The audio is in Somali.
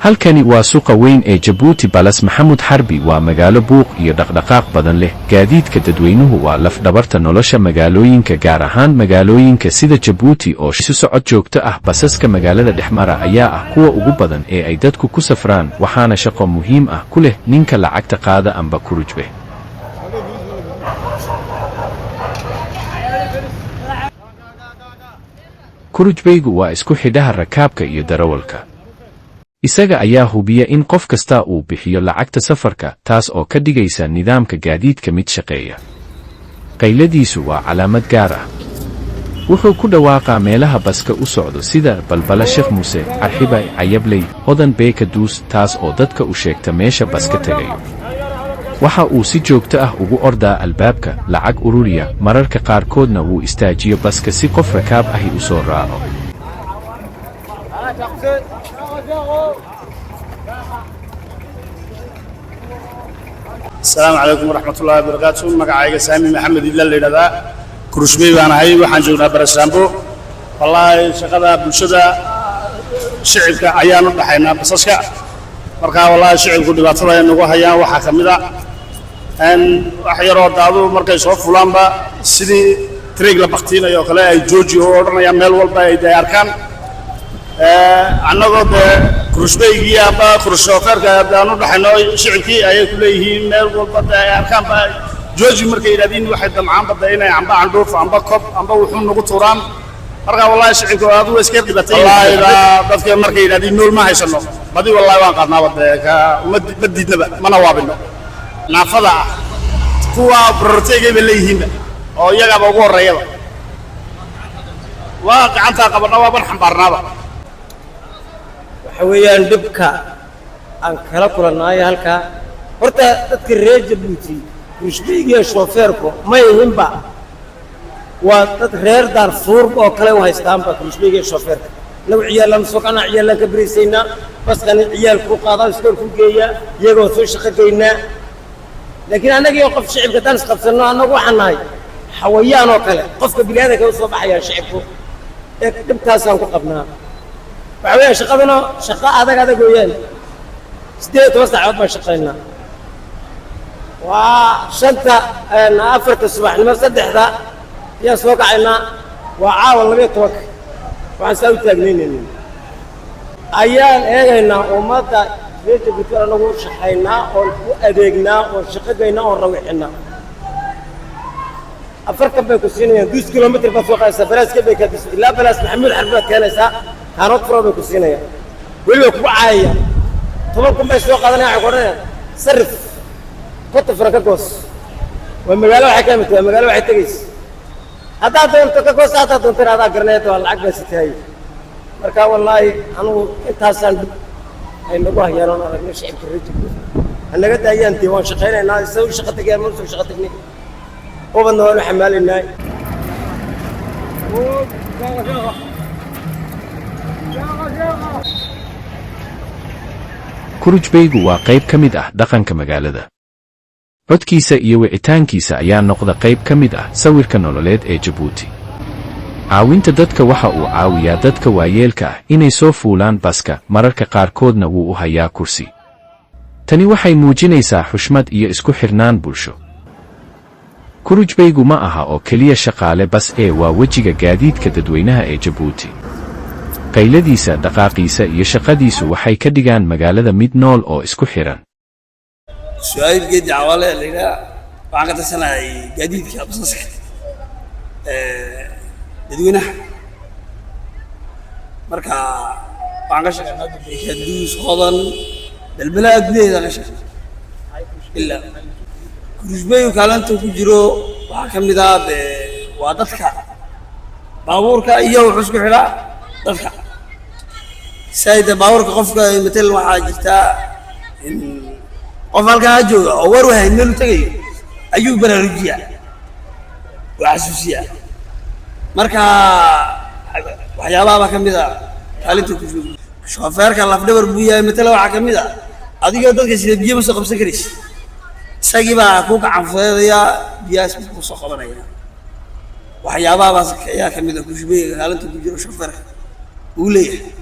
halkani waa suuqa weyn ee Jabuuti Balas Maxamuud Xarbi waa magaalo buuq iyo dhaqdhaqaaq badan leh. Gaadiidka dadweynuhu waa laf-dhabarta nolosha magaalooyinka, gaar ahaan magaalooyinka sida Jabuuti oo isu socod joogto ah. Basaska magaalada dhexmara ayaa ah kuwa ugu badan ee ay dadku ku safraan, waxaana shaqo muhiim ah ku leh ninka lacagta qaada amba kurujbe. Kurujbeygu waa isku xidhaha rakaabka iyo darawalka. Isaga ayaa hubiya in qof kasta uu bixiyo lacagta safarka, taas oo ka dhigaysa nidaamka gaadiidka mid shaqeeya. Qayladiisu waa calaamad gaar ah. Wuxuu ku dhawaaqaa meelaha baska u socdo sida Balbala, Sheekh Muuse, Arxiba, Cayabley, Hodan, Beeka, Duus, taas oo dadka u sheegta meesha baska tagayo. Waxa uu si joogto ah ugu ordaa albaabka, lacag ururiya, mararka qaarkoodna wuu istaajiyo baska si qof rakaab ahi u soo raaco. السلام عليكم ورحمة الله وبركاته. مقعي سامي محمد الله اللي هذا كرشبي وأنا هاي وحنجونا برسامبو. والله شغلة بالشدة شعب عيان الحين بسسكا. مركا والله شعب كل بطلة إنه هيا وحكم ذا. أن أحيرا دادو مركا يشوف فلان با سيدي تريق لبختينا يوكلا جوجي هو يعمل والبا يدير كان. annagoo kurusbeygii aba kurushoferka aanu dhaxnay shicibkii ay ku leeyihiin meel walba ay arkaan ba jooji markay yiraahdeen waxay damcaan bada inay amba andhoof amba kob amba wuxuu nagu tuuraan marka wallahi shicibku aad u iska dhibatay wallahi dadka markay yiraahdeen nool ma haysano badi wallahi waan qaadnaa wada ka umadiidnaba mana waabino naafada kuwa barorteegay bay leeyihiin oo iyaga ugu horeeyaba waa gacanta qabana waa ban xambaarnaaba. ويان دبكا أن كلا كلا نايا هالكا ورتا تذكر جبوتي كرشبيجي شوفيركو ما يهم با وتذكر دار فورب أو كلا وهايستام با كرشبيجي شوفيرك لو عيال مسوق أنا عيال كبريسينا بس كان عيال فوق هذا يسكر فوق جيا يجوا سوش خدينا لكن أنا جي وقف شعب كتانس قفصنا أنا وحناي حويان وكلا قف بلادك وصباح يا شعبكو دبكا سانكو قبنا وعوية شقدنا شقاء هذا قويان سديت وسع عظمة شقينا وشنطة أفرت الصباح لما صدح ذا يسوق عنا وعاول لم يتوك وعنسوي تجنين أيام إيجنا ومتى بيت بتوع نقول شقينا وأديجنا وشقينا وروحنا أفرت بيكوسينيا 2 كيلومتر بس وقع سفراس كبيك لا بلاس محمد حربات كان سا كانت فرابة كوسينيا ولو كوعية طبعا كم بيسوق هذا ناعي قرنا صرف قط فرقكوس والمجال واحد كامل والمجال واحد تجيس هذا دون تكوس هذا دون ترى هذا قرنيت والعقل ستهاي مركا والله أنا أنت هسان هاي نقوه يا رنا أنا مش عيب الرجل أنا قد أيام ديوان شقينا الناس يسوي شقتك يا مرسل شقتك ني وبنو حمال الناي Kurujbeygu waa qayb ka mid ah dhaqanka magaalada. Codkiisa iyo wicitaankiisa ayaa noqda qayb ka mid ah sawirka nololeed ee Jabuuti. Caawinta dadka waxa uu caawiyaa dadka waayeelka ah inay soo fuulaan baska, mararka qaarkoodna wuu u hayaa kursi. Tani waxay muujinaysaa xushmad iyo isku xirnaan bulsho. Kurujbeygu ma aha oo keliya shaqaale bas ee waa wejiga gaadiidka dadweynaha ee Jabuuti. qayladiisa, dhaqaaqiisa iyo shaqadiisu waxay ka dhigaan magaalada mid nool oo isku xiran. su'aal geedi awale leena waxaan ka tasanaay gaadiidka basaska dadweynaha marka waxaan ka shaqeynaa Duus, Hodan, Balbala agdeeda ka shaqeynaa illa kurusbeeyo kaalanto ku jiro waxa kamid ah waa dadka baabuurka iyo wuxuu isku xiraa dadka sayda baabuurka qofka metel waxa jirta in qof halka jooga oo war wahay meel tagay ayuu baraarujiya waxasuusiya marka waxyaabaha kamid ah kaalinta ku jiro shofeerka laf dhabar buu yahay metel waxa kamid ah adiga dadka sida biyo ma soo qabsan karis isagiiba ku gacan fudeedaya biyaas ku soo qabanaya waxyaabaha ayaa kamid ah kurusbeeyga kaalinta ku jiro shofeerka uu leeyahay.